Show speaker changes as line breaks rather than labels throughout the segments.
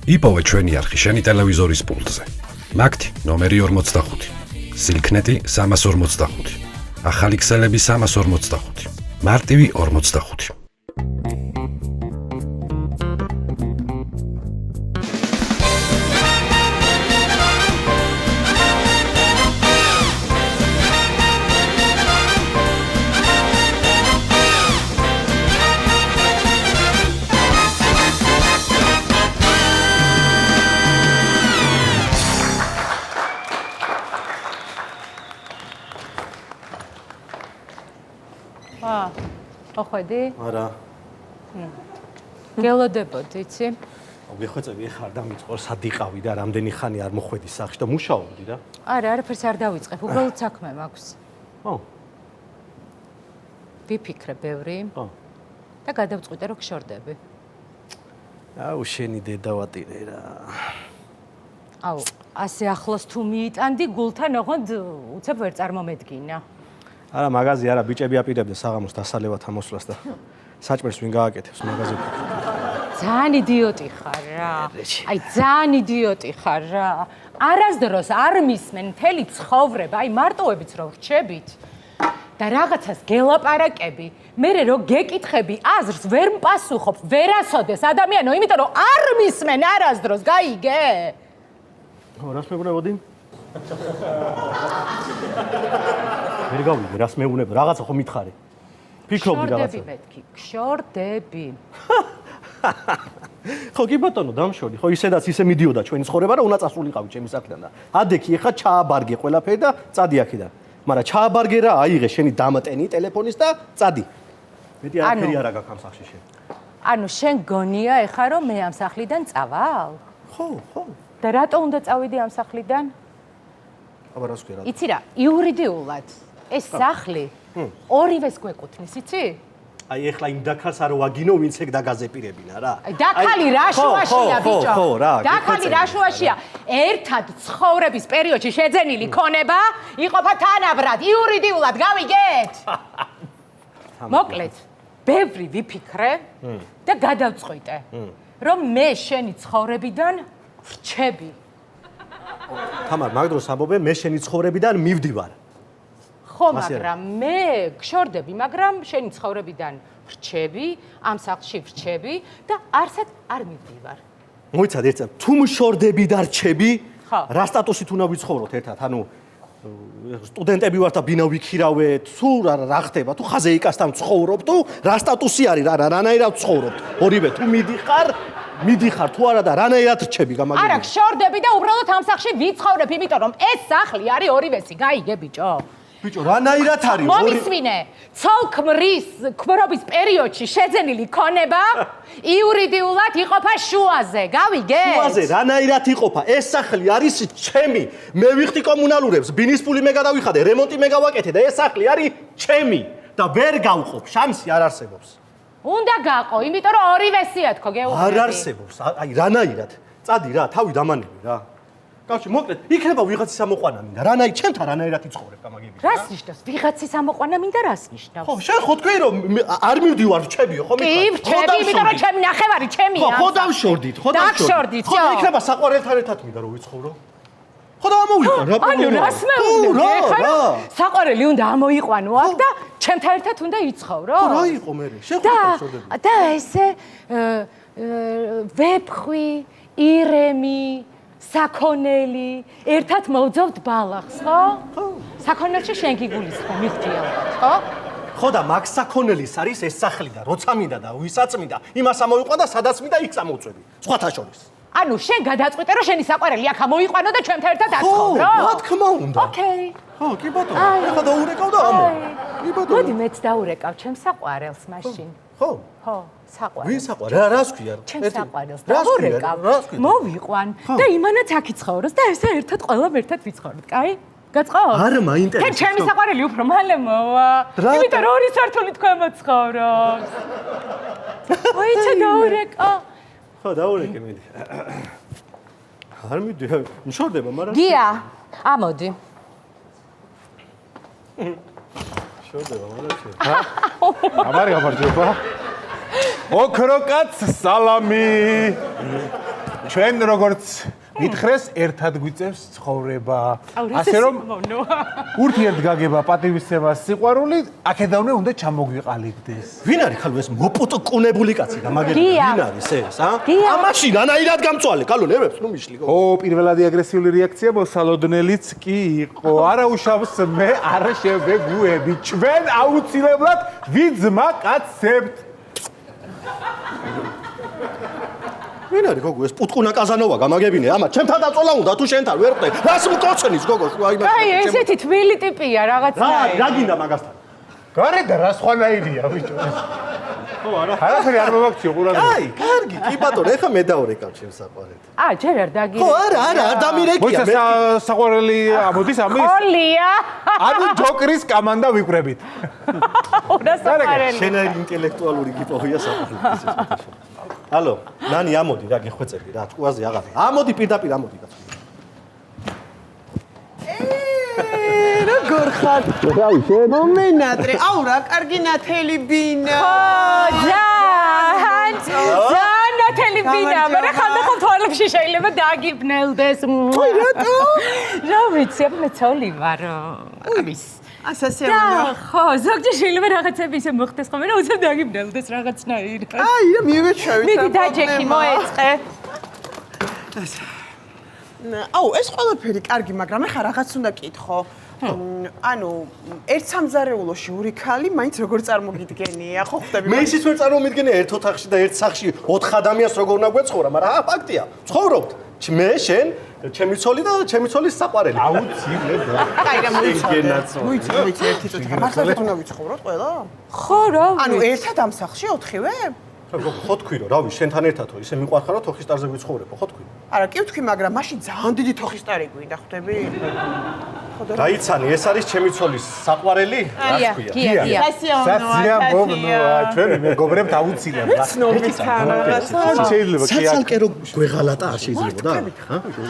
იპოვე ჩვენი არხი შენი ტელევიზორის პულტზე. მაგთი ნომერი 45, სილქნეტი 345, ახალი ქსელები 345, მარტივი 45.
ოხედი?
არა.
გელოდებოდი, იცი?
ვიხვეწები ხარ და მიწყორ სადიყავი და რამდენი ხანი არ მოხვედი სახში და მუშაობდი რა.
არა, არაფერს არ დავიწყებ, უბრალოდ საქმე მაქვს.
ო.
ვიფიქრე ბევრი.
ო.
და გადავწყვიტე რომ გშორდები.
აუ შენი დედავატირე რა.
აუ, ასე ახლოს თუ მიიტანდი გულთან ოღონდ უცებ ვერ წარმომედგინა.
არა, მაღაზია არა, ბიჭები აპირებდნენ საღამოს დასალევად ამოსვლას და საჭმელს ვინ გააკეთებს მაღაზიაში.
ძალიან იდიოტი ხარ რა. აი, ძალიან იდიოტი ხარ რა. არასდროს არ მისმენ მთელი ცხოვრება, აი მარტოებიც რო ვრჩებით და რაღაცას გელაპარაკები, მერე რო გეკითხები, აზრს ვერ მპასუხობ, ვერასოდეს ადამიანო, იმიტომ რომ არ მისმენ არასდროს, გაიგე?
ო, რას მეუბნებოდი? ვერ გავიგე, რას მეუბნებ, რაღაცა ხო მითხარი. ფიქრობდი რაღაცა.
გშორდები მეთქი, გშორდები.
ხო კი ბატონო, დამშორდი. ხო ისედაც ისე მიდიოდა ჩვენი ცხოვრება, რომ უნდა წასულიყავი ჩემი სახლიდან და ადექი ეხა ჩააბარგე ყველაფერი და წადი აქედან. მაგრამ ჩააბარგე რა, აიღე შენი დამატენი ტელეფონის და წადი. მეტი არაფერი არა გაქვს ამ სახლში შენ.
ანუ შენ გონია ეხა რომ მე ამ სახლიდან წავალ?
ხო, ხო.
და რატო უნდა წავიდი ამ სახლიდან?
აბა რას ქვია რა?
იცი რა, იურიდიულად ეს სახლი ორივეს გვეკუთვნის, იცი?
აი ეხლა იმ დაქალს არ ვაგინო, ვინც ეგ დაგაზეპირებინა რა.
აი დაქალი რა შუაშია ბიჭო.
ხო, რა.
დაქალი რა შუაშია. ერთად ცხოვრების პერიოდში შეძენილი ქონება იყოფა თანაბრად, იურიდიულად, გავიგეთ? მოკლედ, ბევრი ვიფიქრე და გადავწყვიტე, რომ მე შენი ცხოვრებიდან ვრჩები.
თამარ, მაგ დროს ამბობენ, მე შენი ცხოვრებიდან მივდივარ.
ხო, მაგრამ მე გშორდები, მაგრამ შენი ცხოვრებიდან ვრჩები, ამ სახლში ვრჩები და არსად არ მივდივარ.
მოიცადე ერთად, თუ მშორდები და რჩები,
ხო.
რა სტატუსით უნდა ვიცხოვროთ ერთად? ანუ სტუდენტები ვართ და ბინა ვიქირავეთ, თუ რა ხდება, თუ ხაზე იკასთან ვცხოვრობ, თუ რა სტატუსი არის, რანაირად ვცხოვრობ? ორივე თუ მიდიხარ თუ არა და რანაირად რჩები გამაგრებული?
არა, გშორდები და უბრალოდ ამ სახლში ვიცხოვრებ, იმიტომ რომ ეს სახლი არის ორივესი, გაიგე ბიჭო?
ბიჭო, რანაირად არის?
მომისმინე, ცოლ-ქმრის ქმრობის პერიოდში შეძენილი ქონება იურიდიულად იყოფა შუაზე, გავიგე?
შუაზე რანაირად იყოფა? ეს სახლი არის ჩემი. მე ვიხდი კომუნალურებს, ბინის ფული მე გადავიხადე, რემონტი მე გავაკეთე და ეს სახლი არის ჩემი და ვერ გავყოფ. შამსი არ არსებობს.
უნდა გაყო, იმიტომ რომ ორივესია თქო, გეუბნები.
არ არსებობს. აი რანაირად. წადი რა, თავი დამანები რა. კავშირი, მოკლედ, იქნება ვიღაცის ამოყვანა მინდა. ჩემთან რანაირად იცხოვრებ გამაგები.
რას ნიშნავს? ვიღაცის ამოყვანა მინდა რას ნიშნავს?
ხო, შენ ხო თქვი რომ არ მივდივარ რჩებიო, ხო
კი, რჩები, იმიტომ რომ ჩემი ნახევარი ჩემია.
ხო, დავშორდით, ხო
დავშორდით.
ხო, იქნება საყვარელთან ერთად მინდა რომ ვიცხოვრო. ხო და ამოვიყვან რა პრობლემაა?
ანუ რას მეუბნები? ეხლა საყვარელი უნდა ამოიყვანო აქ და ჩემთან ერთად უნდა იცხოვრო?
ხო, რა იყო მე? შენ ხო დავშორდები.
და ესე ვეფხვი, ირემი საქონელი, ერთად მოვძოვთ ბალახს, ხო? ხო. საქონელში შენ გიგულისხმე, მიხდი ალბათ, ხო?
ხო და მაგ საქონელის არის ეს სახლი და როცა მინდა და ვისაც მინდა, იმას ამოვიყვან და სადაც მინდა იქ წამოვწვევი. სხვათა შორის.
ანუ შენ გადაწყვიტე რომ შენი საყვარელი აქ ამოიყვანო და ჩვენთან ერთად აცხოვრო?
ხო, რა თქმა უნდა.
ოკეი.
ხო, კი ბატონო. ეხლა დაურეკავ და ამო. კი ბატონო.
მოდი მეც დაურეკავ ჩემს საყვარელს მაშინ.
ხო?
ხო, საყვარელს.
ვინ საყვარელი? რას ქვია?
ჩემს საყვარელს დაურეკავ. მოვიყვან და იმანაც აქ იცხოვროს და ესე ერთად ყველამ ერთად ვიცხოვროთ, კაი? გაწყობ?
არ მაინტერესებს.
თენ ჩემი საყვარელი უფრო მალე მოვა. იმიტომ რომ ორი სართული თქვენ მოცხოვრობს. მოიცა დაურეკა.
ხო, დაურეკე მიდი. არ მიდი, მშორდება, მაგრამ
გია, ამოდი.
შორდება, მაგრამ
აბარი გამარჯობა. ოქროკაც სალამი. ჩვენ როგორც მითხრეს, ერთად გვიწევს ცხოვრება. ასე რომ ურთიერთგაგება, პატივისცემა, სიყვარული აქედანვე უნდა ჩამოგვიყალიბდეს.
ვინ არის ხალო ეს მოპუტკუნებული კაცი გამაგები? ვინ არის ეს, ამაში რანაირად გამწვალე? ხალო ნერვებს ნუ მიშლი.
პირველადი აგრესიული რეაქცია მოსალოდნელიც კი იყო. არა უშავს მე არ შევეგუები. ჩვენ აუცილებლად ვიძმა კაცებთ.
ვინ არის გოგო ეს პუტკუნა კაზანოვა გამაგებინე? ამა ჩემთან დაწოლა უნდა თუ შენთან ვერ ხვდე. რას მკოცნის გოგო შუა იმას.
აი ესეთი თბილი ტიპია რაღაცნაირი.
რა გინდა მაგასთან?
გარდა რა სხვანაირია ბიჭო.
ხო არა.
არაფერი არ მომაქციო ყურადღება.
აი, კარგი, კი ბატონო, ეხა მე დავრეკავ ჩემს საყვარელს.
ჯერ არ დაგირეკავ.
ხო, არა, დამირეკია.
მოიცა საყვარელი ამოდის ამის?
ხოლია.
ანუ ჯოკრის კამანდა ვიკვრებით.
რა საყვარელი.
შენაირი ინტელექტუალური გიპოვია საყვარელი. ალო, ნანი ამოდი რა გეხვეწები რა, წვაზე აღარ. ამოდი პირდაპირ ამოდი კაცო.
როგორ ხარ?
რავი, შენ
მომენატრე. აუ რა კარგი ნათელი ბინა.
ძალიან ნათელი ბინა, მაგრამ ხანდახან თვალებში შეიძლება დააგიბნელდეს.
ой, რატო?
რა ვიცი, მე ცოლი ვარ. ამის
ასასე უნდა.
ხო, ზოგჯერ შეიძლება რაღაცები ისე მოხდეს ხოლმე, რომ უცებ დააგიბნელდეს რაღაცნაირად.
აი, რა მივეჩვევით.
მიდი დაჯექი, მოეწყე.
აუ, ეს ყველაფერი კარგი, მაგრამ ეხა რაღაც უნდა კითხო. ანუ ერთ სამზარეულოში ორი ქალი მაინც როგორ წარმოგიდგენია, ხო ხვდები?
მე ისიც ვერ წარმომიდგენია ერთ ოთახში და ერთ სახლში 4 ადამიანს როგორ უნდა გვეცხოვრა, მაგრამ ფაქტია, ცხოვრობთ. მე, შენ, ჩემი ცოლი და ჩემი ცოლის საყვარელი.
აუცილებლად.
აი რა
გენაცო.
მოიცი ერთი წუთი. მართლა უნდა ვიცხოვროთ ყველა?
ხო, რა
ანუ ერთად ამ სახლში ოთხივე?
ხო თქვი რომ, რავი, შენთან ერთადო ისე მიყვარხარო თოხის ტარზე ვიცხოვრებო, ხო თქვი?
არა, კი ვთქვი, მაგრამ მაშინ ძალიან დიდი თოხის ტარი გვინდა, ხვდები?
დაიცანი, ეს არის ჩემი ცოლის საყვარელი?
გია.
საცია მომნოა, ჩვენ მეგობრებთ აუცილებლად.
ცნობის თანახმად.
შეიძლება კი
საცალკე რო გვეღალატა არ შეიძლებოდა?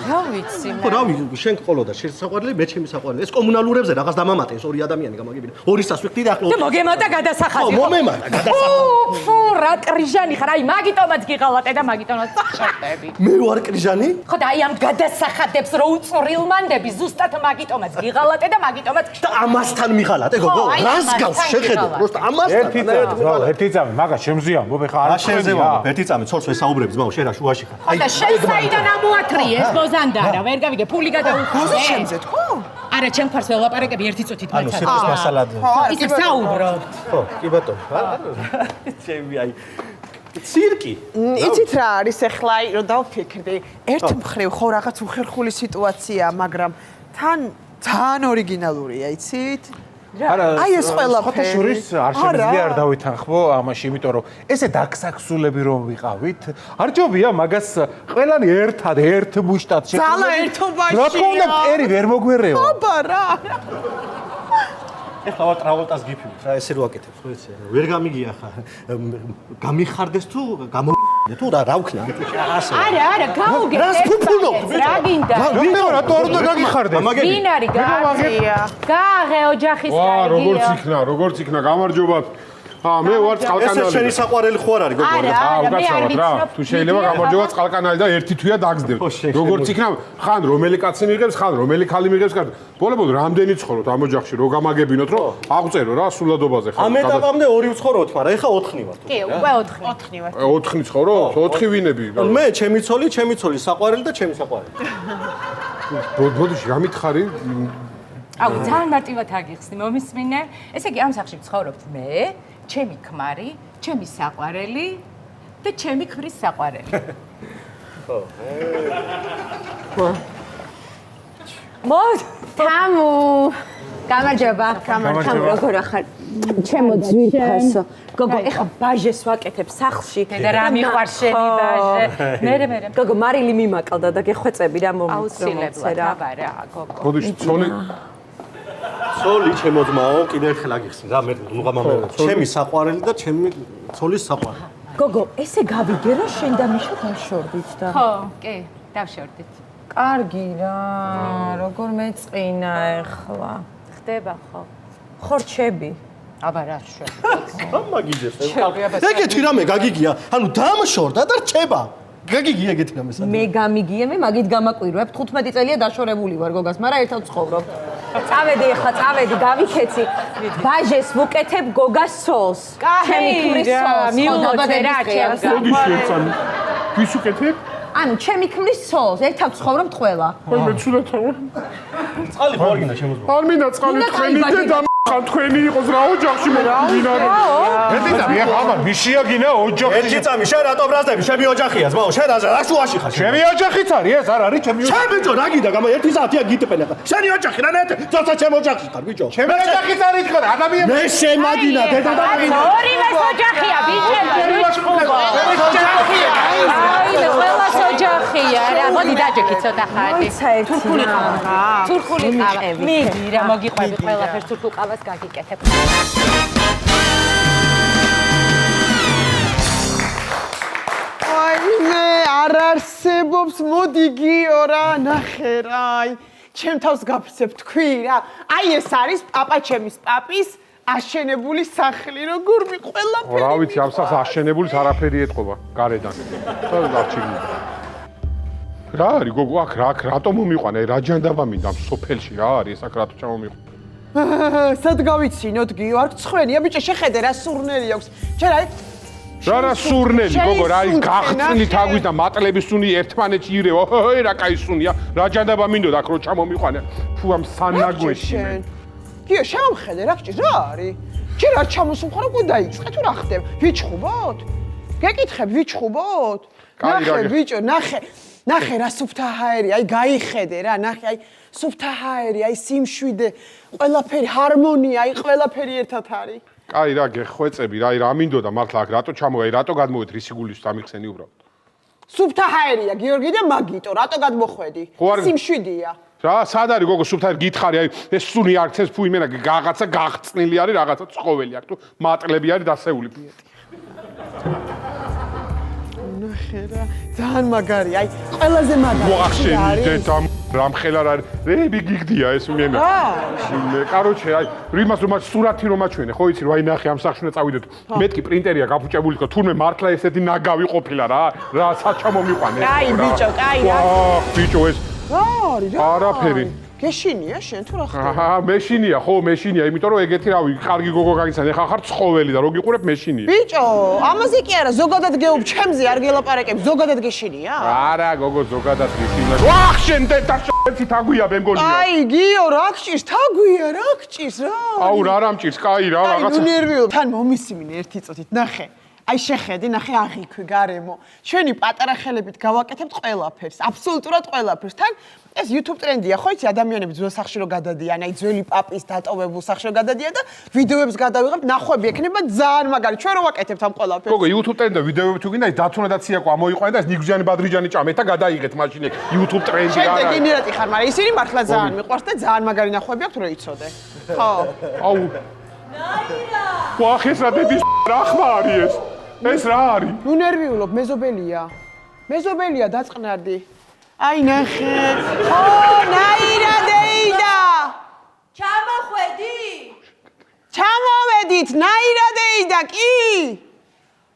რა ვიცი,
ხო, რავი, შენ ყოლოდა შენ საყვარელი, მე ჩემი საყვარელი. ეს კომუნალურებზე რაღაც დამამატეს ორი ადამიანი გამაგებინა. ორი სასვექდი და ახლო.
და მოგემატა გადასახადი.
ხო, მომემატა გადასახადი.
ფუ, რა კრიჟანი ხარ, აი მაგიტომაც გიღალატე და მაგიტომაც შეტები.
მე ვარ კრიჟანი?
ხო და აი ამ გადასახადებს რო უწრილმანდები ზუსტად მაგიტომაც გიღალატე და მაგიტომაც
და ამასთან მიღალატე გოგო?
ხო, აი,
რას
ამასთან
გავს შეხედო?
მიღალატე.
პროსტა ამასთან.
ერთი წამი, მაგას შემზია, მობე ხარ
რა შენზე ვამბობ? ერთი წამი ცოლს ვესაუბრებ, ძმაო, შენ რა შუაში ხარ?
და შენ საიდან ამოათრიე ეს ბოზანდარა, ვერ გავიგე, ფული გადაუხარე.
გოზი შემზე თქო?
არა, ჩემ ხარს ველაპარაკები ერთი წუთით
ანუ
მაცად.
სიტყვის მასალად.
ისე საუბრობ.
ხო, კი ბატონო. ჩემი აი ცირკი.
იცით რა არის ახლა, რომ დავფიქრდი, ერთ მხრივ ხო რაღაც უხერხული სიტუაცია, მაგრამ თან ძალიან ორიგინალურია, იცით?
არა,
აი ეს ყველაფერი.
სხვათა შორის არ შემიძლია არ დავითანხმო ამაში, იმიტომ რომ ესე დაგსაქსულები რომ ვიყავით, არ ჯობია მაგას ყველანი ერთად ერთ მუშტად შეგხვდებით.
ძალა ერთობაშია.
რა თქმა უნდა, პერი ვერ მოგვერევა.
აბა რა.
ეხლა ვარ ტრაოლტას გიფივით რა, ესე რო აკეთებ, ხო იცი? ვერ გამიგია ხა. გამიხარდეს თუ თუ რა ვქნა? ასე.
არა, გავუგე.
რას ფუფუნობ?
რა გინდა?
რატო არ უნდა გაგიხარდე?
ვინ არის გააღია? გააღე ოჯახის კარგია.
როგორც იქნა, გამარჯობა. მე ვარ
ესე
წყალკანალი.
შენი საყვარელი ხო არ არის გოგო?
არა,
უკაცრავად რა. თუ შეიძლება გამარჯობა წყალკანალი და ერთი თვია დაგზდევთ. როგორც იქნა, ხან რომელი კაცი მიიღებს, ხან რომელი ქალი მიიღებს კარტ. ბოლო-ბოლო რამდენი ცხოვრობთ ამ ოჯახში, რო გამაგებინოთ, რომ აღწერო რა სულადობაზე ხარ.
ამ ეტაპამდე 2 ვცხოვრობთ, მაგრამ ეხა 4 ვართ.
კი, უკვე 4.
4 ვარ.
4 ცხოვრობთ? 4 ვინები?
მე ჩემი ცოლი საყვარელი და ჩემი საყვარელი.
ბოდიში გამითხარი?
აუ, ძალიან მარტივად აგიხსნი, მომისმინე. ესე იგი, ამ სახლში ვცხოვრობთ მე, ჩემი ქმარი, ჩემი საყვარელი და ჩემი ქმრის საყვარელი. მოდ თამუ გამარჯობა.
გამარჯობა.
როგორ ახარ? ჩემო ძვირფასო. გოგო, ეხა ბაჟეს ვაკეთებ სახლში და რა მიყვარს შენი ბაჟე? მე.
გოგო, მარილი მიმაკლდა და გეხვეწები რა
აუცილებლად, აბა რა, გოგო.
ბოდიში ცოლი
ცოლი ჩემო ძმაო, კიდევ ერთხელ აგიხსნი რა, მე ნუღამამე. ჩემი საყვარელი და ჩემი ცოლის საყვარელი.
გოგო, ესე გავიგე რომ შენ და მიშა დავშორდით და
ხო, კი, დავშორდით.
კარგი რა, როგორ მეწყინა ეხლა.
ხდება ხო?
ხორჩები.
აბა რა შე.
მაგიძებს. ეგეთი რამე გაგიგია. ანუ დამშორდა და რჩება. გაგიგია ეგეთი რამე
მე გამიგიე მე მაგით გამაკვირვებ 15 წელია დაშორებული ვარ გოგას მაგრამ ერთად ცხოვრობ წავედი ხა წავედი გავიქეცი ბაჟეს ვუკეთებ გოგას სოლს ჩემი ქმრის სოლს
მიულოცე რა ჩემს
მოდი შეცანი ვის უკეთებ
ანუ ჩემი ქმრის სოლს ერთად ცხოვრობთ ყველა
ხო მე ცუდათავ
წყალი ხო არ გინდა შემოძმა
არ მინდა წყალი თქვენი და თქვენი იყოს რა ოჯახში მოგინარე
მეტიცა მე ხარ მიშია გინა ოჯახში
ერთი წამი შენ რატომ ბრაზდები შენი ოჯახია ზმაო შენ რა შუაში ხარ
ჩემი ოჯახიც არის ეს არ არის ჩემი
შენ ბიჭო რა გინდა გამა ერთი საათია გიტպენ ახლა შენი ოჯახი რა ნეტ ძოცა ჩემ ოჯახში ხარ ბიჭო
ჩემი ოჯახიც არის ხარ ადამიანი
მე შენ მაგინა დედა და
ორივე ოჯახია ბიჭები რიჩხუბო ოჯახია აი ყველა ოჯახია რა მოდი დაჯექი ცოტა ხარდი
თურქული ყავა
თურქული ყავა მიდი რა მოგიყვები ყველაფერს თურქულ ყავას გაგიკეთებ
აი მე არ არსებობს მოდი გიო რა ნახე რა აი ჩემ თავს გაფრცებ თქვი რა აი ეს არის პაპა ჩემის პაპის აშენებული სახლი როგორ მიყველა
რა ვიცი ამ სახს აშენებულის არაფერი ეთყობა გარედან სადაც არჩიგნი რა არის გოგო აქ რატომ მომიყვანე რა ჯანდაბა მინდა ამ სოფელში რა არის აქ რატო ჩამომიყვანე
სად გავიცინოთ გიო არ გცხვენია ბიჭო შეხედე რა სურნელი აქვს ჩვენ აი
რა სურნელი გოგო რა არის გახსნით აგვი და მატლების სუნი ერთმანეთში ირევა ой რა кай სუნია რა ჯანდაბა მინდოდა აქ რო ჩამომიყვანე ფუ ამ სანაგვეში მე
გიო შემხედე რა გჭირ რა არის ჯერ არ ჩამოსულხარ უკვე დაიწყე თუ რა ხდება ვიჩხუბოთ გეკითხებ ვიჩხუბოთ ნახე ბიჭო ნახე რა სუფთა ჰაერი აი გაიხედე რა ნახე აი სუფთა ჰაერი აი სიმშვიდე ყველაფერი ჰარმონია აი ყველაფერი ერთად არის
კაი რა გეხვეწები რა რა მინდოდა მართლა აქ რატო ჩამოვედი რატო გადმოვედი რისი გულის დამიხსენი უბრალოდ
სუფთა ჰაერია გიორგი და მაგიტო რატო გადმოხვედი სიმშვიდეა
რა სად არის გოგო სუფთა გითხარი აი ეს სუნი არცეს ფუ იმენა რაღაცა გახწნილი არის რაღაცა ცხოველი აქ თუ მატლები არის დასეული
ნახე რა ძალიან მაგარი აი ყველაზე მაგარი
მოახშენი დედა რამხელა რა რეები გიგდია ეს მენა მე კაროჩე აი რიმას რომ სურათი რომ აჩვენე ხო იცი რომ აი ნახე ამ სახში უნდა წავიდეთ მეთქი პრინტერია გაფუჭებული ხო თურმე მართლა ესეთი ნაგავი ყოფილა რა საჩამო მიყვანე
კაი ბიჭო კაი რა
ბიჭო ეს
რა არის რა
არაფერი
გეშინია შენ თუ რა ხარ
აჰა მეშინია ხო მეშინია იმიტომ რომ ეგეთი რავი კარგი გოგო გაგიცანი ხა ხარ ცხოველი და რო გიყურებ მეშინია
ბიჭო ამაზე კი არა ზოგადად გეუბ ჩემზე არ გელაპარაკებ ზოგადად გეშინია
არა გოგო ზოგადად გიშინა ვახ შენ და ერთი თაგვია მე მგონია
აი გიო რა გჭირს თაგვია რა გჭირს რა
აუ რა რამჭირს კაი რა რაღაცა
აი ნერვიო თან მომისმინე ერთი წუთით ნახე აი შეხედი ნახე აღიქვი გარემო ჩვენი პატარა ხელებით გავაკეთებთ ყველაფერს აბსოლუტურად ყველაფერს თან ეს YouTube ტრენდია ხო იცი ადამიანები ძველ სახში რო გადადიან აი ძველი პაპის დატოვებულ სახში რო გადადიან და ვიდეოებს გადავიღებთ ნახვები ექნება ძალიან მაგარი ჩვენ რო ვაკეთებთ ამ ყველაფერს
გოგო YouTube ტრენდი და ვიდეოები თუ გინდა ის დათუნადაციაკო ამოიყვანე და ეს ნიგზიანი ბადრიჯანი ჭამეთ და გადაიღეთ მაშინ YouTube ტრენდი
შენ
არა
დეგენერატი ხარ მაგრამ ისინი მართლა ძალიან მიყვარს და ძალიან მაგარი ნახვები აქვს რო იცოდე ხო
აუ ნაირა ვახეს რა დედის რა ხმა არის ეს რა არის
ნუ ნერვიულობ მეზობელია დაწყნარდი აი ნახე ხო ნაირა დეიდა ჩამოვედით ნაირა დეიდა კი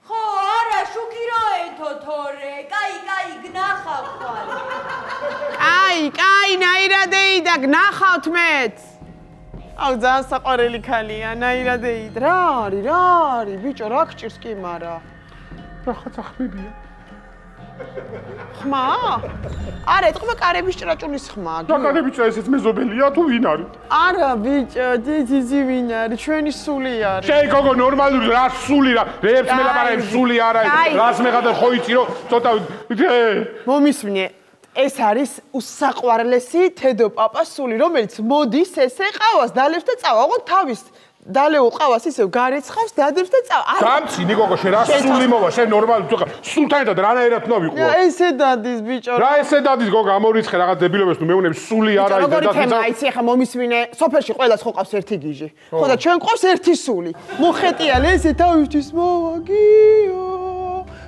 ხო არა შუქი რო ეთო თორე კაი გნახავ ხვალ
კაი ნაირა დეიდა გნახავთ მეც აუ ძალიან საყვარელი ქალია ნაირა დეიდა რა არის ბიჭო რა გჭირს კი მარა
რაღაცა ხმებია
ხმა? არა, ეთყობა კარების ჭრაჭულის ხმა.
და კარების ჭრა ესეც მეზობელია თუ ვინ არის?
არა, ბიჭო, ძიძი ვინ არის? ჩვენი სული არის.
შეი გოგო ნორმალური რა სული რა? რეებს მელაპარაკებს სული არა ეს. რას მეღადა ხო იცი რომ ცოტა
მომისმნე. ეს არის უსაყვარლესი თედო პაპას სული, რომელიც მოდის ესე ყავას დალევს და წავა. ოღონდ თავის დალეულ ყავას ისევ გარეცხავს, დადევს და წავა.
დამცინი გოგო, შენ რა სული მოვა, შენ ნორმალური თუ სულთან ერთად რანაირად ნავიყო?
ესე დადის ბიჭო.
რა ესე დადის გოგო, ამორიცხე რაღაც დებილობებს თუ მეუნებს სული არა ის და
როგორი თემა იცი, ახლა მომისმინე, სოფელში ყველას ხო ყავს ერთი გიჟი. ხო და ჩვენ ყავს ერთი სული. მოხეტიალე ესე თავისთვის მოვაგიო.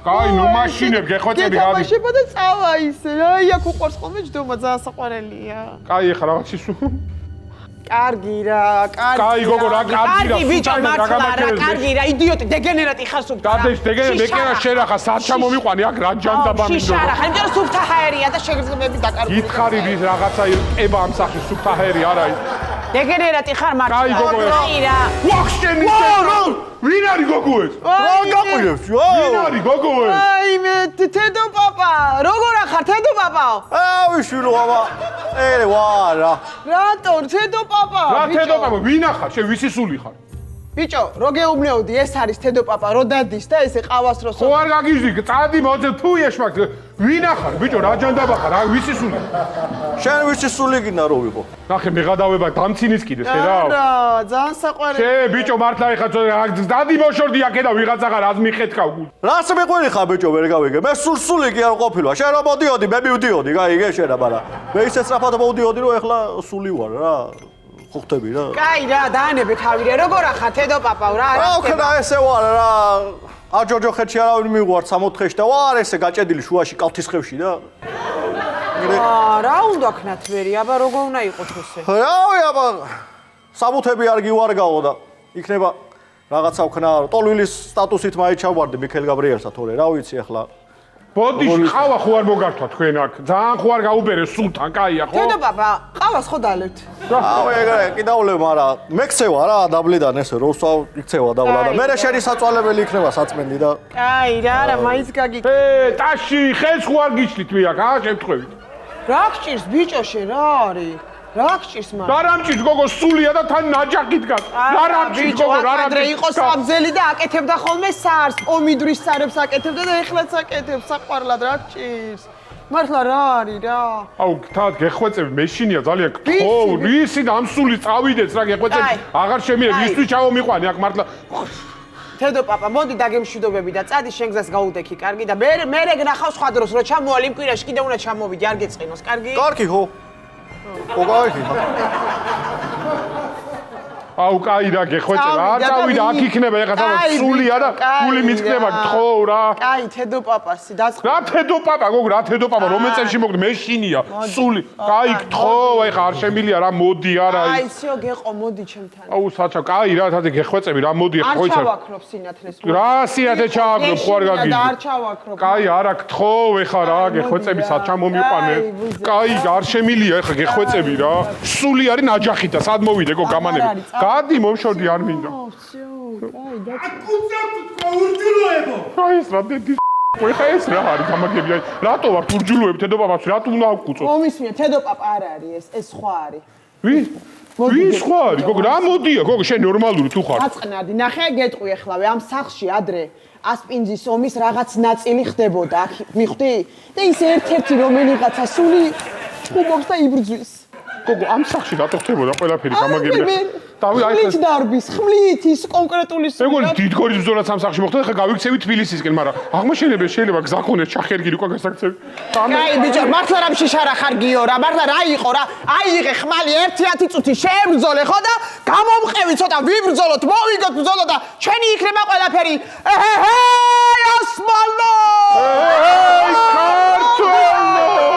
კაი, ნუ მაშინებ გეხვეწები გადი.
დაბაშება და წავა ისე. აი, აქ უყურს ხოლმე ჯდომა, ძალიან საყვარელია.
კაი, ახლა რაღაც ისუ.
კარგი რა,
კაი, გოგო, რა კარგი რა,
კარგი ბიჭო, მართლა რა, კარგი რა, იდიოტი, დეგენერატი ხარ სუფთა.
გადეს დეგენე მეკერა შერახა, საჩა მომიყვანი აქ რა ჯანდაბა მინდო.
შიშარა, ხარ იმიტომ სუფთა ჰაერია და შეგრძნები დაკარგული.
გითხარი ვის რაღაცა ება ამ სახის სუფთა ჰერი არა ის.
დეგენერატი ხარ მართლა.
კაი, გოგო.
კაი რა.
ვახშენი. ვინ არის გოგო ეს?
რა გაყვირებს?
ვინ არის გოგო ეს?
აი მე თედო პაპა, როგორ ახარ თედო პაპაო?
ვიშვილო აბა. ე ვარა.
რატო თედო პაპა?
რა თედო პაპა, ვინ ახარ? შენ ვისი სული ხარ?
ბიჭო, რო გეუბნეოდი, ეს არის თედო პაპა, რო დადის და ესე ყავას რო
ხო არ გაგიჟდი, წადი მოძე თუ ეშმაკ. ვინ ახარ? ბიჭო, რა ჯანდაბა ხარ? რა ვისი სული?
შენ ვისი სული გინდა რო ვიყო?
ნახე მე გადავება დამცინის კიდე შერა.
არა, ძალიან საყვარელი.
შე ბიჭო მართლა ეხა დადი მოშორდი აქედან ვიღაცა ხარ აზ მიხეთქავ.
რას მეყვერი ხარ ბიჭო ვერ გავიგე. მე სული კი არ ყოფილა. შენ რა მოდიოდი, მე მივდიოდი, გაიგე შენ აბარა. მე ისე სწრაფად მოვდიოდი რომ ეხლა სული ვარ რა. ხო ხტები რა.
კაი რა, დაანებე თავირე, როგორ ახარ თედო პაპაო რა?
რა ხდა ესე ვარ რა. აჯოჯოხეთში არავინ მიგვარ 64-ში და ვარ ესე გაჭედილი შუაში კალთისხევში და
რა უნდა ქნათ ვერი, აბა როგორ უნდა იყოს ესე?
რავი აბა საბუთები არ გივარგაო და იქნება რაღაცა ვქნა ტოლვილის სტატუსით მაინც ჩავვარდი მიქელ გაბრიელსა თორე რა ვიცი ახლა
ბოდიში ყავა ხო არ მოგართვა თქვენ აქ ძალიან ხო არ გაუბერე სულთან კაია ხო
თედო პაპა ყავას ხო დალებთ
რავი ეგრე კიდავლე მაგრამ მექცევა რა დაბლიდან ესე როსავ იქცევა დაბლა და მე შენი საწვალებელი იქნება საწმენდი და
კაი რა რა მაინც გაგი
ტაში ხელს ხო არ გიშლით მე აქ აა შემთხვევით
რა გჭირს ბიჭო შენ რა არის რა გჭირს მაგრამ
რა რამჭირს გოგო სულია და თან ნაჯახი დგას რა რამჭირს გოგო რა
რამჭირს იყო საბძელი და აკეთებდა ხოლმე სარს პომიდრის სარებს აკეთებდა და ეხლაც აკეთებს საყვარლად რა გჭირს მართლა რა არის რა
აუ თან გეხვეწები მეშინია ძალიან ხო რისი და ამ სული წავიდეს რა გეხვეწები აღარ შემიძლია ვისთვის ჩავომიყვანი აქ მართლა
თედო პაპა მოდი დაგემშვიდობები და წადი შენ გზას გაუდექი კარგი და მე გნახავ სხვა დროს რომ ჩამოვალ იმ კვირაში კიდე უნდა ჩამოვიდი არ გეწყინოს კარგი
კარგი ხო გოგაი
აუ კაი რა გეხვეწება არ წავიდა აქ იქნება ეხლა თავად სულია და გული მიწყდება გთხოვ რა
კაი თედო პაპასი დაწყო
რა თედო პაპა გოგო რა თედო პაპა რომელ წელში მოგდი მეშინია სული კაი გთხოვ ეხლა არ შემილია რა მოდი არა
აი სიო გეყო მოდი ჩემთან
აუ საჩა კაი რა თაძე გეხვეწები რა მოდი ხო იცი
არ ჩავაქრობ სინათლეს
რა სინათლე ჩააგდო ხო არ გაგიჟდი
არ ჩავაქრობ
კაი არა გთხოვ ეხლა რა გეხვეწები საჩა მომიყვანე კაი არ შემილია ეხლა გეხვეწები რა სული არის ნაჯახი და სად მოვიდე გო გამანები გადი მომშორდი არ მინდა. აი ეს რა დედი ხა ეს რა არის გამაგებია. რატო ვარ ურჯულოებ თედო პაპას რატო უნდა ავკუწო?
მომისმია თედო პაპა არ არის ეს სხვა არის.
ვინ სხვა არის? გოგო რა მოდია გოგო შენ ნორმალური თუ ხარ?
აწყნარდი ნახე გეტყვი ეხლავე ამ სახლში ადრე ასპინძის ომის რაღაც ნაწილი ხდებოდა აქ მიხვდი? და ის ერთ-ერთი რომელიღაცა სული უბობს და იბრძვის.
გოგო ამ სახლში რატო ხდებოდა ყველაფერი გამაგებია?
დავი აი ეს დარბის ხმლით ის კონკრეტული სული.
მეგონი დიდგორის ბრძოლაც ამ სახლში მოხდა ხა გავიქცევი თბილისისკენ, მაგრამ აღმოჩენები შეიძლება გზახონეს ჩახერგილი უკვე გასაქცევი.
კაი ბიჭო, მართლა რა შიშარა ხარ გიო რა, მართლა რა იყო რა? აიღე ხმალი 1-10 წუთი შეებრძოლე ხო და გამომყევი ცოტა ვიბრძოლოთ, მოვიგოთ ბრძოლა და ჩვენი იქნება ყველაფერი. ასმალო!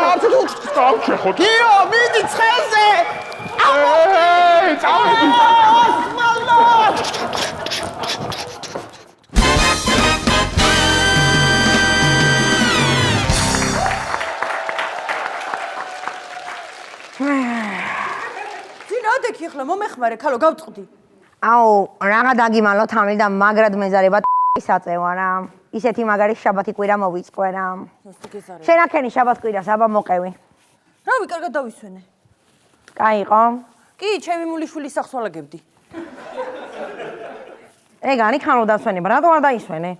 ქართულო! გავჩეხოთ. გიო, მიდი ცხელზე!
წავედი.
ასმალო!
ძინოდექი ახლა მომეხმარე ქალო გავწყდი
აუ რაღა დაგიმალო თამილ და მაგრად მეზარება საწევა რა ისეთი მაგარი შაბათი კვირა მოვიწყო რა შენაქენი შაბათ კვირას აბა მოყევი
რავი კარგად დავისვენე
კაი იყო
კი ჩემი მულიშვილის სახს ვალაგებდი
ეგარი ხანო დასვენება რატო არ დაისვენე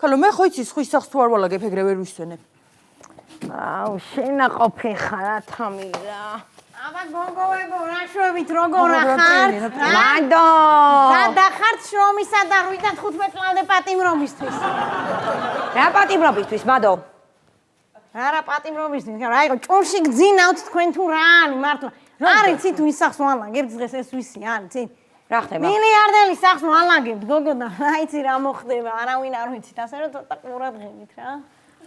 ქალო მე ხო იცი სხვის სახს თუ არ ვალაგებ ეგრე ვერ ვისვენებ
აუ შენაყოფი ხარა თამილ რა აბა გოგოებო რა შევით როგორ ახარ? მადო. სადახართ შრომისა და 8-15 წლამდე პატიმრობისთვის. რა პატიმრობისთვის, მადო? რა პატიმრობისთვის? რა იყო ჭურში გძინავთ თქვენ თუ რა არის მართლა? არ იცით თუ ის სახს ვალაგებთ დღეს ეს ვისი არ იცით? რა ხდება? მილიარდელი სახს ვალაგებთ გოგო და რა იცი რა მოხდება? არავინ არ ვიცით, ასე რომ ცოტა ყურადღებით რა.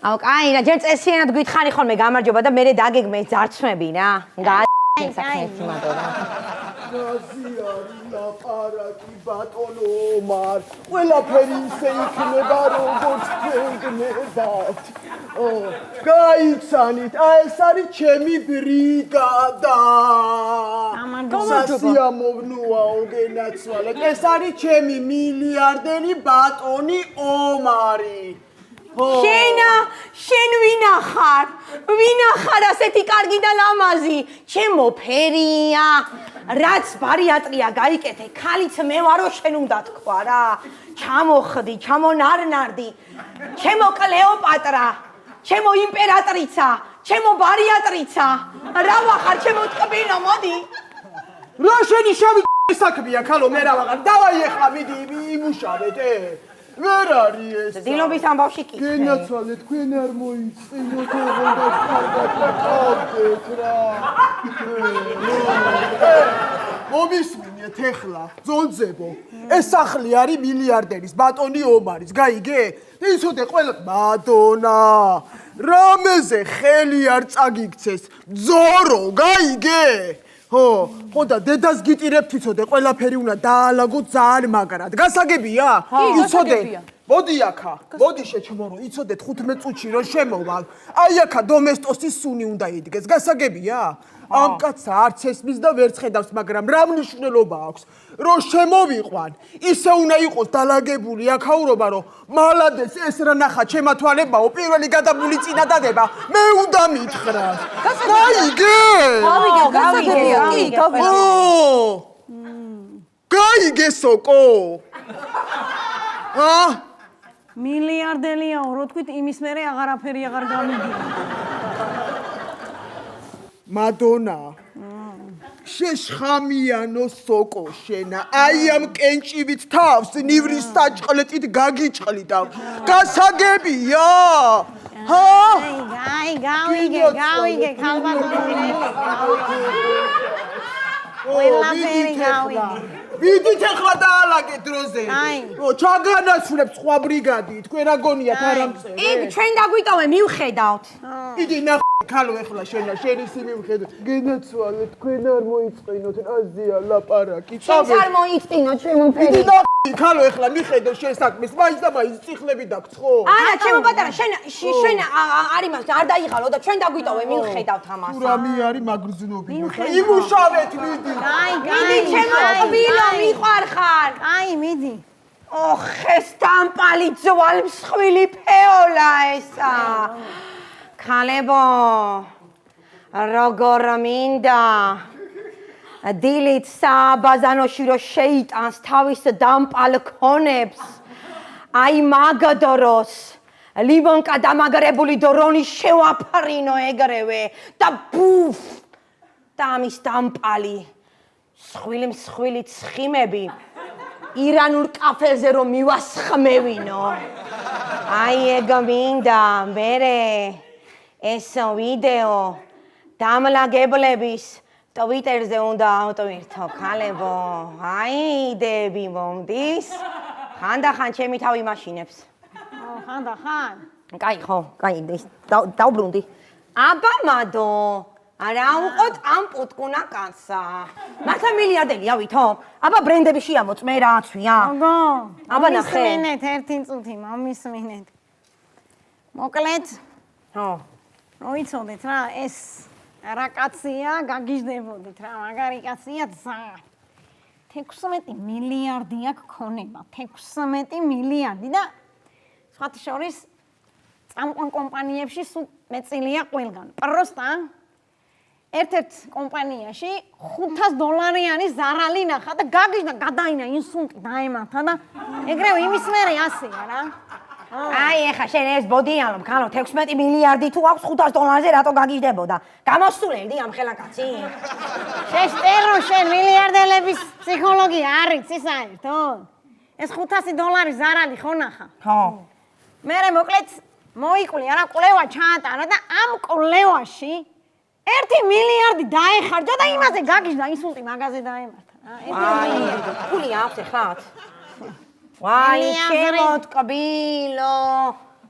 აუ კაი რა ჯერ წესიანად გითხარი ხოლმე გამარჯობა და მე დაგეგმე ძარცმები რა. Sacrifice, mother.
რაზიარი ლაპარაკი ბატონო მარ ყველაფერი ისე იქნება როგორც თქვენგნებათ გაიცანით ეს არის ჩემი ბრიგადა სასიამოვნოა გენაცვალეთ ეს არის ჩემი მილიარდელი ბატონი ომარი
შენ ვინ ახარ ასეთი კარგი და ლამაზი? ჩემო ფერია, რაც ბარიატრია გაიკეთე, ქალიც მე ვარო შენ უნდა თქვა რა. ჩამოხდი, ჩამონარნარდი. ჩემო კლეოპატრა, ჩემო იმპერატრიცა, ჩემო ბარიატრიცა. რა ვახარ, ჩემო ტკბინო, მოდი.
რა შენი შავი საქმეა, ხალო მე რა ვაღარ. დავაი ახლა მიდი იმუშავეთ ვერ არის ეს.
დილობის ამბავში კი.
გენაცვალე თქვენ არ მოიწინოთ ოღონდ კარგად გავდეთ რა. მომისმინეთ ეხლა, ძონძებო. ეს სახლი არის მილიარდერის ბატონი ომარის, გაიგე? და იცოდე ყველა მადონა. რამეზე ხელი არ წაგიქცეს, ძორო, გაიგე? ხო და დედას გიტირებთ იცოდე ყველაფერი უნდა დაალაგო ძალიან მაგრად გასაგებია? იცოდე მოდი აქა მოდი შეჩმორო იცოდე 15 წუთში რომ შემოვალ აი აქა დომესტოსის სუნი უნდა იდგეს გასაგებია? ამ კაცსა არც ესმის და ვერც ხედავს მაგრამ რა მნიშვნელობა აქვს რომ შემოვიყვან ისე უნდა იყოს დალაგებული აქაურობა რომ მალადეს ეს რა ნახა ჩემა თვალებაო პირველი გადაბული წინადადება მე უნდა მითხრა გაიგე გაიგე სოკო
მილიარდელიაო რო თქვით იმის მერე აღარაფერი აღარ გამიგია
მადონა შეშხამიანო სოკო შენა აი ამ კენჭივით თავს ნივრის საჭყლეტით გაგიჭყლიდა გასაგებია
გავიგე ხალბატონელი ყველაფერი გავიგე
ვიდით ახლა დაალაგე დროზე ჩაგანაცვლებ სხვა ბრიგადი თქვენ რა გონიათ არამწერ
იქ ჩვენ დაგვიტოვე მივხედავთ
იგი ხალო ახლა შენი სი მივხედავ გენაცვალე თქვენ არ მოიწყინოთ აზია ლაპარაკი
შენ არ მოიწინო ჩემო ფერი
ხალო ახლა მიხედო შენ საქმეს მაინც და მაინც წიხლები დაგცხო
არა ჩემო პატარა შენ არ იმას არ დაიღალო და ჩვენ დაგვიტოვე მივხედავთ ამას
რამე არის მაგრძნობი იმუშავეთ მიდი
მიდი ჩემო ყბილო მიყვარხარ
აი მიდი
ოხ ეს დამპალი ძვალმსხვილი ფეოლა ესა ქალებო როგორ მინდა დილით საბაზანოში რო შეიტანს თავის დამპალ ქონებს აი მაგდროს ლიმონკა დამაგრებული დრონი შევაფრინო ეგრევე და ბუფ და ამის დამპალი მსხვილი ცხიმები ირანულ კაფეზე რომ მივასხმევინო აი ეგ მინდა მერე ეს ვიდეო დამლაგებლების ტვიტერზე უნდა ავტვირთო ქალებო აი იდეები მომდის ხანდახან ჩემი თავი მაშინებს
ხანდახან
კაი ხო კაი დავბრუნდი აბა მადო არა უყოთ ამ პუტკუნა კანსა მართლა მილიარდელია ვითო აბა ბრენდები შეამოწმე რა აცვია აბა ნახე
მისმინეთ ერთი წუთი მომისმინეთ მოკლედ
ხო
მოიცოდეთ რა ეს რა კაცია გაგიჟდებოდით რა მაგარი კაცია ძალიან 16 მილიარდი აქვს ქონება 16 მილიარდი და სხვათა შორის წამყვან კომპანიებში სულ მეწილია ყველგან პროსტა ერთ-ერთ კომპანიაში $500 ზარალი ნახა და გაგიჟდა გადაინა ინსულტი დაემართა და ეგრევე იმის მერე ასეა რა
აი ეხა შენ ეს ბოდიალობ ხანო 16 მილიარდი თუ აქვს $500-ზე რატო გაგიჟდებოდა გამოსულენდი ამ ხელა კაცი
შეშტერო შენ მილიარდელების ფსიქოლოგია არ იცი საერთოდ ეს $500 ზარალი ხო ნახა
ხო
მერე მოკლედ მოიკლია რა კვლევა ჩაატარა და ამ კვლევაში 1 მილიარდი დაეხარჯა და იმაზე გაგიჟდა ინსულტი მაგაზე დაემართა
აი ფული აქვს ეხლა ვაი ჩემო ტკბილო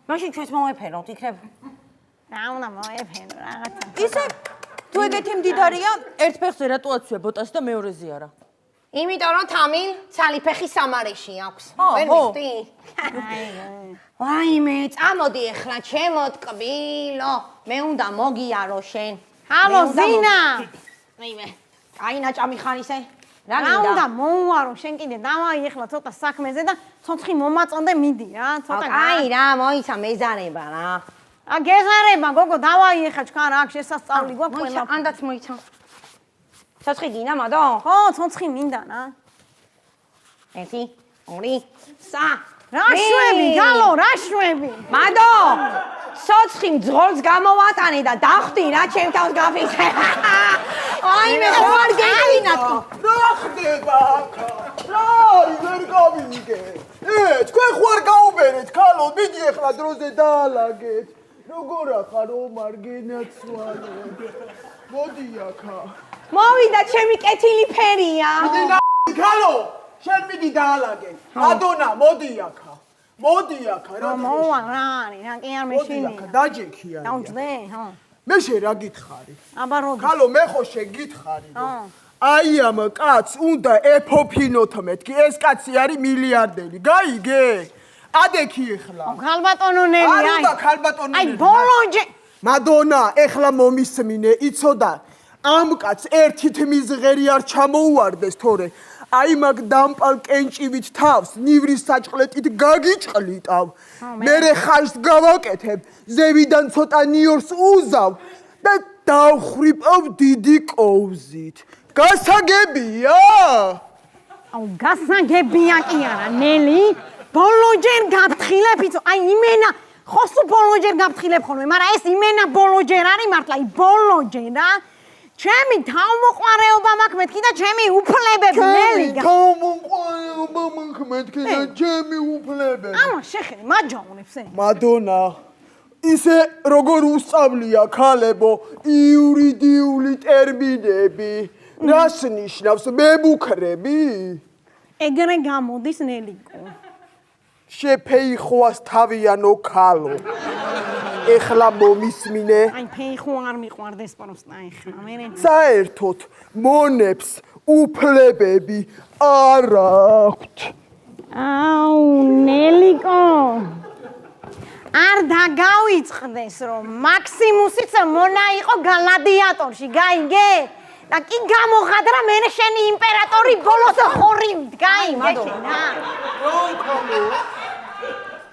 მაშინ ჩვენს მოვეფეროთ იქნებ
რა უნდა მოეფერო რაღაცა
ისე
თუ ეგეთი მდიდარია, ერთ ფეხზე რატო აცვია ბოტას და მეორეზე არა?
იმიტომ რომ თამილ ცალიფეხი სამარეში აქვს. ვერ
ხო.
მიხდი? ვაიმე, წამოდი ახლა ჩემო ტკბილო. მე უნდა მოგიარო შენ.
ჰალო ზინა.
ვაიმე. აი ნაჭამი ხარ ისე? რა
რა უნდა მოუარო შენ კიდე დავაი ახლა ცოტა საქმეზე და ცოცხი მომაწონდე მიდი რა ცოტა
აი რა მოიცა მეზარება რა.
ა გეზარება გოგო დავაი ახლა თქვენ რა აქ შესასწავლი გვაქვს ყველა
ანდაც მოიცა. ცოცხი გინდა მადო?
ხო ცოცხი მინდა რა
1 2 3
რა შვები გალო რა შვები
მადო ცოცხი მძღოლს გამოვატანე და დახვდი რა ჩემ თავს გაფიცე. აი მე ხარ გეინა თუ
რა ხდება აქა? რა არის ვერ გავიგე? თქვენ ხوار გაუბერეთ ქალო, მიდი ახლა დროზე დაალაგეთ. როგორ ახარო მარგენაცვალო? მოდი აქა.
მოვიდა ჩემი კეთილი ფერია.
მიდი ქალო, შენ მიდი დაალაგე. მადონა, მოდი აქა. მოდი აქა რა.
მოვა რა არის რა კი არ
მოდი
მეშინი
აქა, დაჯექი არა.
დაუჯდე ხო
მე შე რა გითხარი?
აბა რო
ქალო, მე ხო შეგითხარი. აი ამ კაცს უნდა ეფოფინოთ მეთქი, ეს კაცი არის მილიარდერი. გაიგე? ადექი ახლა.
ქალბატონო ნელი
არ უნდა ქალბატონო
აი
ნელი.
ბოლოჯე
მადონა, ახლა მომისმინე, იცოდა ამ კაცს ერთი თმიზღერი არ ჩამოუვარდეს თორე. აი მაგ დამპალ კენჭივით თავს ნივრის საჭყლეტით გაგიჭყლიტავ. მერე ხარს გავაკეთებ, ზევიდან ცოტა ნიორს უზავ და დავხრიპავ დიდი კოვზით. გასაგებია?
აუ გასაგებია კი არა ნელი ბოლოჯერ გაფრთხილებ იცო აი იმენა ხოსუ ბოლოჯერ გაფრთხილებ ხოლმე მაგრამ ეს იმენა ბოლოჯერ არის მართლა აი ბოლოჯერ რა ჩემი თავმოყარეობა მაქვს მეთქი და ჩემი უფლებები ნელი
თავმოყარეობა მაქვს მეთქი და ჩემი უფლებები
ამა შეხედე მაჯაუნებს
მადონა ისე როგორ უსწავლია ქალებო იურიდიული ტერმინები რას ნიშნავს მებუქრები
ეგრე გამოდის ნელიკო
შეფეიხვას თავიანო ქალო ეხლა მომისმინე
აი ფეიხო არ მიყვარდეს პროსტა ეხლა მე
საერთოდ მონებს უფლებები არ აქვთ
აუ ნელიკო არ დაგავიწყდეს რომ მაქსიმუსიც მონა იყო გლადიატორში გაიგე და კი გამოღადრა მე შენი იმპერატორი ბოლოს ხორივით გაიგე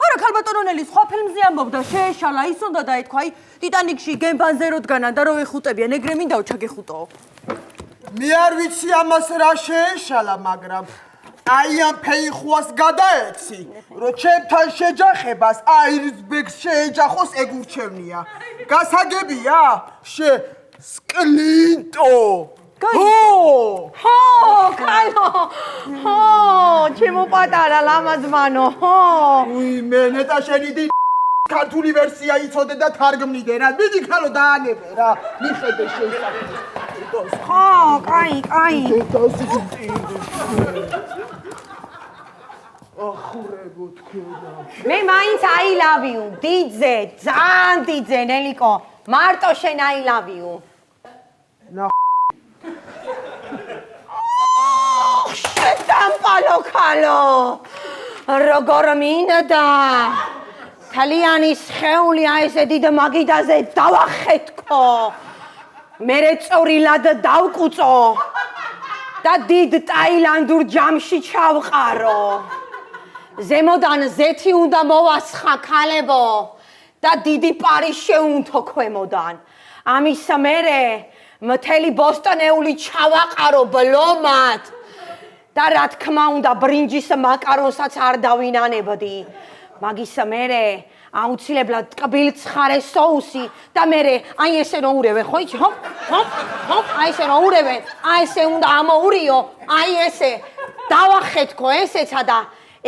არა ქალბატონელი სხვა ფილმზე ამბობდა შეეშალა ის უნდა დაეთქვა აი ტიტანიკში გემბანზე როდგანან და რო ეხუტებიან ეგრე მინდაო ჩაგეხუტო
მე არ ვიცი ამას რა შეეშალა მაგრამ აი ამ ფეიხვას გადაეცი რომ ჩემთან შეჯახებას აირსბეგს შეეჯახოს ეგ ურჩევნია გასაგებია შე სკლინტო
ხო კალო ხო ჩემო პატარა ლამაზმანო ხო
უი მე ნეტა შენი დი ქართული ვერსია იცოდე და თარგმნიდე რა მიდი ქალო დაანებე რა მიხედე შეისახეს
ხო კაი
ახურებო თქვენა
მე მაინც I love you დიდზე ძალიან დიდზე ნელიკო მარტო შენ I love you შეტამპალო ქალო როგორ მინდა თალიანი სხეული აი ესე დიდ მაგიდაზე დავახეთქო მერე წორილად დავკუწო და დიდ ტაილანდურ ჯამში ჩავყარო ზემოდან ზეთი უნდა მოვასხა ქალებო და დიდი პარი შეუნთო ქვემოდან ამის მერე მთელი ბოსტონეული ჩავაყარო ბლომად და რა თქმა უნდა ბრინჯის მაკარონსაც არ დავინანებდი მაგის მერე აუცილებლად ტკბილ ცხარე соуსი და მერე აი ესე რომ ურევენ ხო იცი ჰოპ აი ესე რომ ურევენ აი ესე უნდა ამოურიო აი ესე დავახეთქო ესეცა და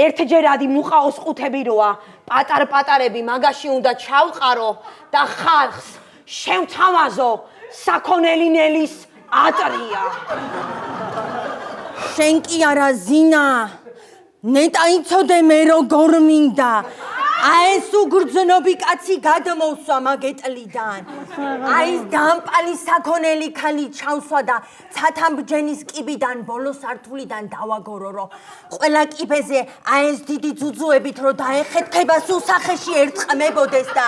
ერთჯერადი მუყაოს ყუთები როა პატარ-პატარები მაგაში უნდა ჩავყარო და ხალხს შევთავაზო საქონელინელის ატრია შენ კი არა ზინა ნეტა იცოდე მე როგორ მინდა აი ეს უგრძნობი კაცი გადმოვსვა მაგეტლიდან. აი ეს დამპალი საქონელი ქალი ჩავსვა და ცათამბჯენის კიბიდან ბოლო სართულიდან დავაგორო, რომ ყველა კიბეზე აი ეს დიდი ძუძუებით რომ დაეხეთქება სუსახეში ერწყმებოდეს და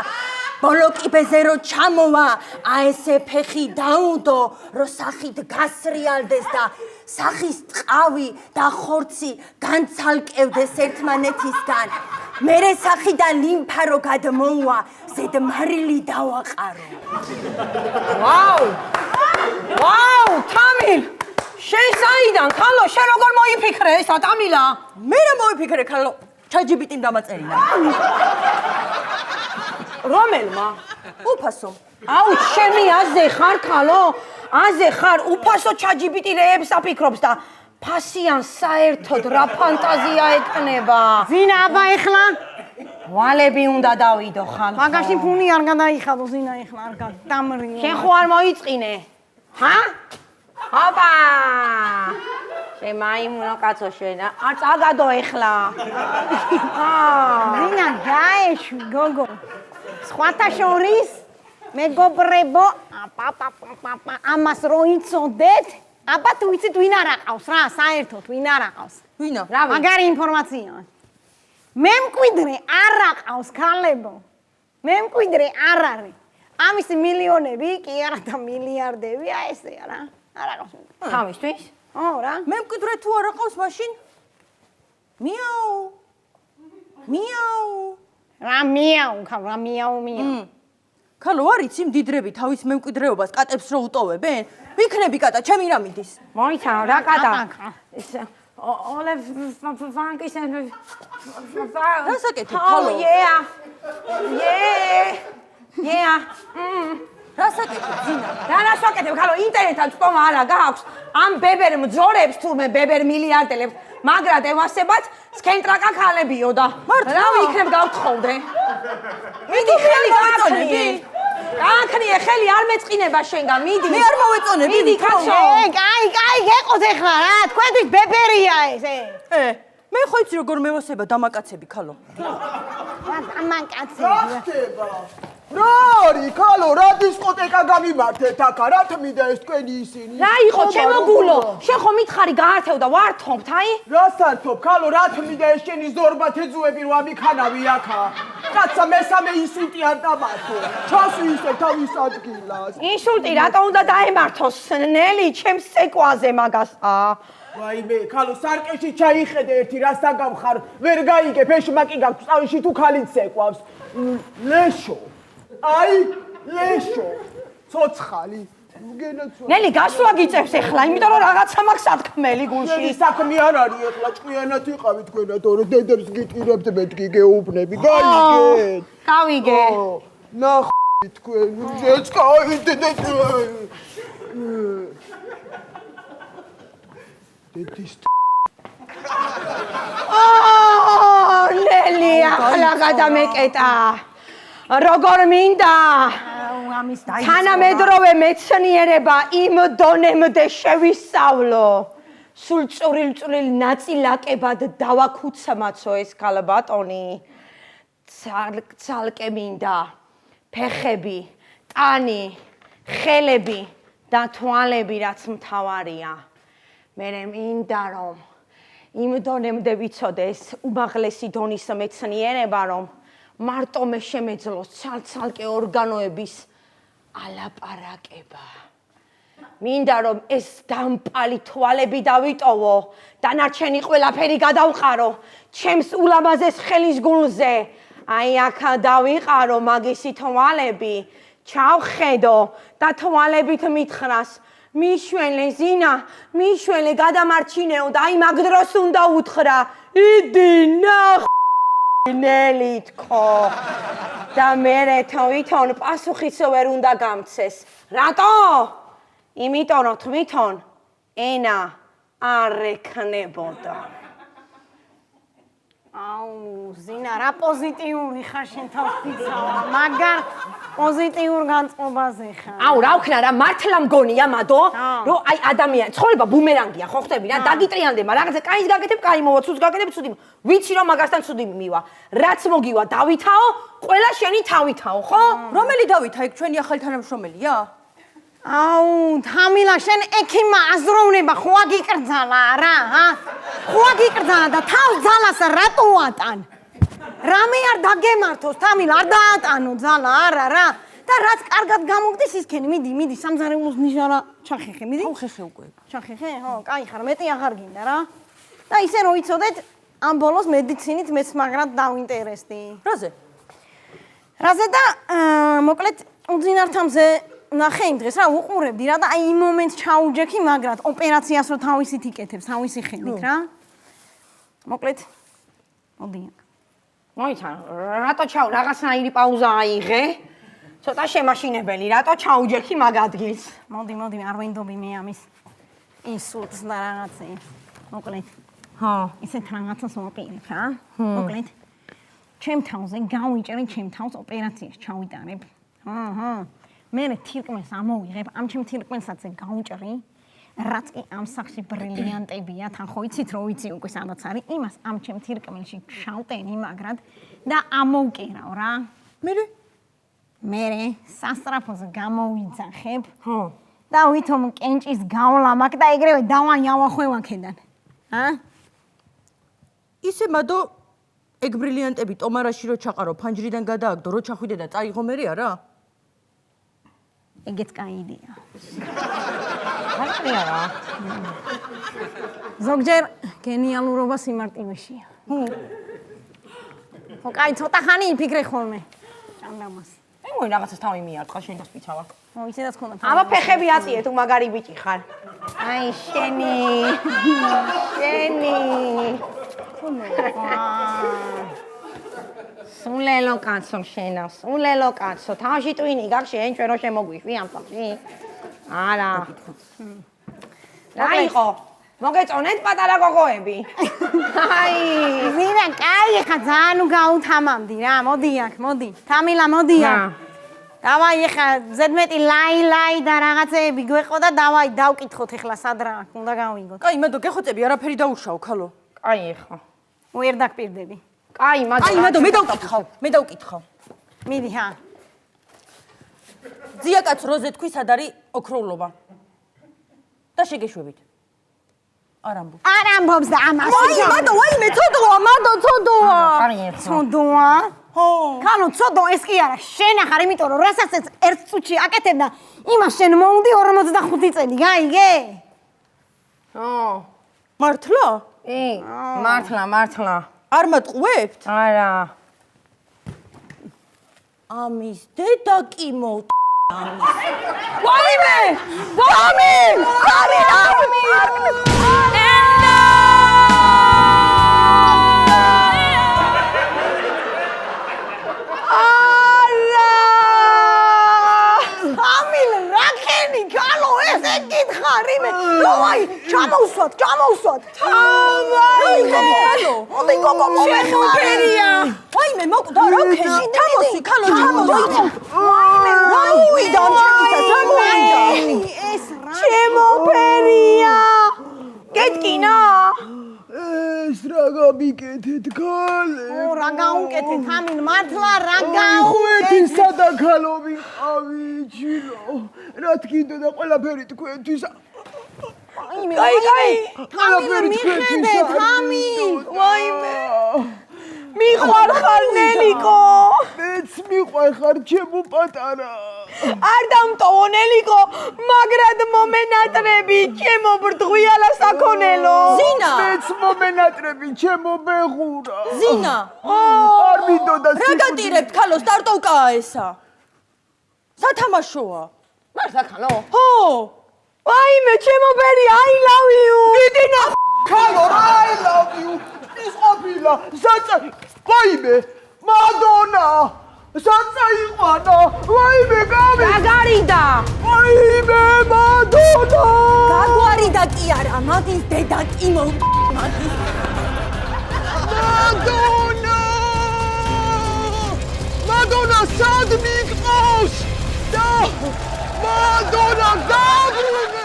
ბოლო კიბეზე რომ ჩამოვა, აი ესე ფეხი დაუნდო, რომ სახით გასრიალდეს და სახის ტყავი და ხორცი განცალკევდეს ერთმანეთისგან. მერე სახიდან ლიმფა რო გადმოუვა, ზედ მარილი დავაყარო.
ვაუ, თამილ! შენ საიდან, ქალო, შენ როგორ მოიფიქრე ესა, თამილა?
მე რა მოიფიქრე, ქალო? ChatGPT-მ დამაწერინა.
რომელმა?
უფასო.
აუ, შენი აზე ხარ, ქალო? აზე ხარ, უფასო ChatGPT რეებს აფიქრობს და ფასიან საერთოდ რა ფანტაზია ეკნება.
ზინა აბა ეხლა?
ვალები უნდა დავიდო ხან.
მაგაში ფუნი არ გადაიხადო ზინა ეხლა არ გადამრიო.
შენ ხო არ მოიწინე? ჰა? აბა! შენ მაიმუნო კაცო შენ, არ წაგადო ეხლა.
ზინა გაეშვი გოგო. სხვათა შორის მეგობრებო, ამას რო იცოდეთ, აბა თუ იცით ვინ არ აყავს რა, საერთოდ ვინ არ აყავს.
ვინო?
მაგარი ინფორმაცია. მე მკვიდრე არ აყავს ქალებო. მე მკვიდრე არ არის. ამისი მილიონები კი არა და მილიარდებია ესეა რა. არ აყავს.
თავისთვის?
ო რა.
მე მკვიდრე თუ არ აყავს მაშინ? მიაუ. მიაუ.
რა მიაუ, რა მიაუ მიაუ.
ქალო არ იცი მდიდრები თავის მემკვიდრეობას კატებს რო უტოვებენ? ვიქნები კატა, ჩემი რა მიდის?
მოიცა რა კატა? Ole Frankis and
რა საკეთებ, ქალო?
Yeah.
რა საკეთებ, ზინა?
რა საკეთებ, ქალო, ინტერნეტთან წტომა არა გააქვს. ამ ბებერ მძორებს თურმე ბებერ მილიარდელებს მაგრად ევასებათ სკენტრაკა ქალებიო და რა ვიქნებ გავთხოვდე? მიდი ხელი გააქნიე. გააქნიე ხელი არ მეწყინება შენგან, მიდი.
მე არ მოვეწონები.
მიდი კაცო.
კაი, გეყოთ ეხლა რა, თქვენთვის ბებერია ეს.
მე ხო იცი როგორ მევასება დამაკაცები, ქალო.
რა დამაკაცები.
ხდება? რა არის, ქალო, რა დისკოტეკა გამიმართეთ აქა, რა თმიდა ეს თქვენი ისინი?
რა იყო ჩემო გულო? შენ ხო მითხარი გაართევ და ვართობთ, აი?
რა სართობ, ქალო, რა თმიდა ეს შენი ზორბა თეძუები რო ამიქანავი აქა? კაცა მესამე ინსულტი არ დამართო. ჩასვი ისე თავის ადგილას.
ინსულტი რატო უნდა დაემართოს? ნელი, ჩემს ცეკვაზე მაგასა.
ვაიმე, ქალო, სარკეში ჩაიხედე ერთი, რასთან გამხარ? ვერ გაიგებ, ეშმაკი გაქვს, წავიში თუ ქალიც ცეკვავს. ლეშო. აი, ლეშო. ცოცხალი.
ნელი, გასვლა გიწევს ახლა, იმიტომ რომ რაღაცა მაქვს სათქმელი გულში.
ნელი, საქმე არ არის ახლა, ჭკვიანად იყავი თქვენად, რომ დედებს გიტირებთ, მეთქი გეუბნები. გაიგეთ?
გავიგე.
ნახე თქვენ, ეცკავით და დედის
ნელი, ახლა გადამეკეტა. როგორ მინდა? თანამედროვე მეცნიერება იმ დონემდე შევისწავლო. სულ წვრილ ნაწილაკებად დავაქუცმაცო ეს ქალბატონი. ცალკე მინდა ფეხები, ტანი, ხელები და თვალები რაც მთავარია. მე მინდა რომ იმ დონემდე ვიცოდეს უმაღლესი დონის მეცნიერება რომ მარტო მე შემეძლოს ცალკე ორგანოების ალაპარაკება. მინდა რომ ეს დამპალი თვალები დავიტოვო, დანარჩენი ყველაფერი გადავყარო ჩემს ულამაზეს ხელის გულზე. აი აქა დავიყარო მაგისი თვალები, ჩავხედო და თვალებით მითხრას მიშვენე ზინა, მიშვენე გადამარჩინეო და აი მაგ დროს უნდა უთხრა იდი ნახ ნელი თქო და მერე თვითონ პასუხიც ვერ უნდა გამცეს. რატო? იმიტომ რომ თვითონ ენა არ ეკნებოდა.
აუ, ზინა, რა პოზიტიური ხარ შენ თავს ფიცავა, მაგარ პოზიტიურ განწყობაზე ხარ.
აუ, რა ვქნა რა, მართლა მგონია, მადო, რომ აი ადამიანი, ცხოვრება ბუმერანგია, ხო ხტები რა, დაგიტრიანდება, რაღაცა კაის გაკეთებ, კაი მოვა, ცუდს გაკეთებ, ცუდი. ვიცი რომ მაგასთან ცუდი მივა. რაც მოგივა დავითაო, ყველა შენი თავითაო, ხო?
რომელი დავითა იქ ჩვენი ახალი თანამშრომელია?
აუ, თამილა, შენ ექიმა აზროვნება ხო აგიკრძალა რა, ჰა? ხო აგიკრძალა და თავს ძალას რატო ატან? რამე არ დაგემართოს, თამილა, არ დაატანო ძალა, არა რა. და რაც კარგად გამოგდის ისქენი, მიდი, სამზარეულოს ნიშარა ჩახეხე, მიდი.
აუ, ხეხე უკვე.
ჩახეხე, ხო, კაი ხარ, მეტი აღარ გინდა რა. და ისე რომ იცოდეთ, ამ ბოლოს მედიცინით მეც მაგრად დავინტერესდი. რაზე და მოკლედ უძინართამზე ნახე იმ დღეს რა უყურებდი რა და აი იმ მომენტს ჩაუჯექი მაგრად ოპერაციას რო თავისით იკეთებს თავისი ხელით რა. მოკლედ მოდიან.
მოიცა, რატო რაღაცნაირი პაუზა აიღე? ცოტა შემაშინებელი, რატო ჩაუჯექი მაგ ადგილს?
მოდი, არ ვინდობი მე ამის ინსულტს და რაღაცეებს. მოკლედ. ისეთ რაღაცას ვაპირებ რა. მოკლედ. ჩემ თავზე გავიჭერე ჩემ თავს ოპერაციაში ჩავიტარებ. მე თირკმელს ამოვიღებ, ამ ჩემ თირკმელსაც გავუჭრი, რაც კი ამ სახში ბრილიანტებია, თან ხო იცით რომ ვიცი უკვე სადაც არის, იმას ამ ჩემ თირკმელში შავტენი მაგრად და ამოვკერავ რა. მე სასტრაფოზე გამოვიძახებ. და ვითომ კენჭის გავლა მაგ და ეგრევე დავაიავახვევ აქედან.
ისე მადო ეგ ბრილიანტები ტომარაში რო ჩაყარო, ფანჯრიდან გადააგდო, რო ჩახვიდე და წაიღო მერე არა?
ეგეც კაი იდეა.
მართლია რა.
ზოგჯერ გენიალურობა სიმარტივეშია. ხო, კაი, ცოტა ხანი იფიქრე ხოლმე. ჭამდამას.
მე მოი რაღაცას თავი მიარტყა, შენ დასპიცავა.
ო, ისედაც ხონდა.
აბა ფეხები აწიე, თუ მაგარი ბიჭი ხარ. აი, შენი. სულელო კაცო შენა, სულელო კაცო, თავში ტვინი გაქვს შენ ჩვენ რო შემოგვიშვი ამ ფაქტში? არა. რა იყო? მოგეწონეთ პატარა გოგოები? აი,
ზინა, კაი ხა ძალიან გაუთამამდი რა, მოდი აქ, მოდი. თამილა, მოდი აქ. დავაი ხა ზედმეტი ლაი და რაღაცეები გვეყო და დავაი დავკითხოთ ეხლა სად რა უნდა გავიგოთ.
კაი, მადო გეხოცები, არაფერი დაუშაო, ხალო.
კაი ხო.
ვერ დაგპირდები.
კაი, მადო.
აი, მადო, მე დავკითხავ.
მიდი ჰა.
ძიაკაც როზე თქვი სად არის ოქროულობა. და შეგეშვებით. არ
ამბობს და ამას.
მადო, მე ცოდოა, ცოდოა.
ცოდოა? ხო. ხანო, ცოდო ეს კი არა, შენ ახარ, იმიტომ რომ რასაც ეს ერთ წუთში აკეთებ და იმას შენ მოუნდი 45 წელი, გაიგე?
მართლა?
მართლა.
არ მატყუებთ?
არა.
ამის დედა კი
ვაიმე!
ჩამოვსვათ.
მოდი გოგო
შეხერია.
ვაიმე, მოკვდა რა ქეში? ჩამოსი, ხალო, ჩამოსი.
რა მივიდა ამ ჩემისას? რა მოვიდა? ეს რა? ჩემოფერია.
გეტკინა?
ეს რა გამიკეთეთ ქალე?
ო, რა გაუკეთეთ? ამინ მართლა რა გაუკეთეთ?
ხვეთი სადაქალო ვიყავი, ჯილო. რა თქინდა და ყველაფერი თქვენთვის.
კაი.
ყველაფერი თქვენთვის.
ვაიმე. მიყვარხარ ნელიკო.
მეც მიყვარხარ ჩემო პატარა.
არ დამტოვო ნელიკო, მაგრად მომენატრები ჩემო ბრდღვიალა საქონელო.
ზინა.
მეც მომენატრები ჩემო ბეღურა.
ზინა.
არ მინდოდა
რა გატირებთ ქალო, სტარტოვკაა ესა. სათამაშოა.
მართლა ქალო?
ხო.
ვაიმე, ჩემო ბერი, I love you.
მიდინა.
ქალო, I love you. ის ყოფილა. ვაიმე, მადონა. საწაიყვანა. ვაიმე, გამი.
გაგარიდა.
ვაიმე, მადონა.
გაგვარიდა კი არა, მაგის დედა კი მაგის.
მადონა სად მიყავს და მადონა გაბრუნე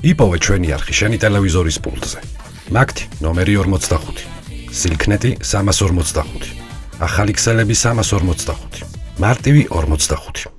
იპოვე ჩვენი არხი შენი ტელევიზორის პულტზე. მაგთი ნომერი 45. სილქნეტი 345. ახალი ქსელები 345. მარტივი 45.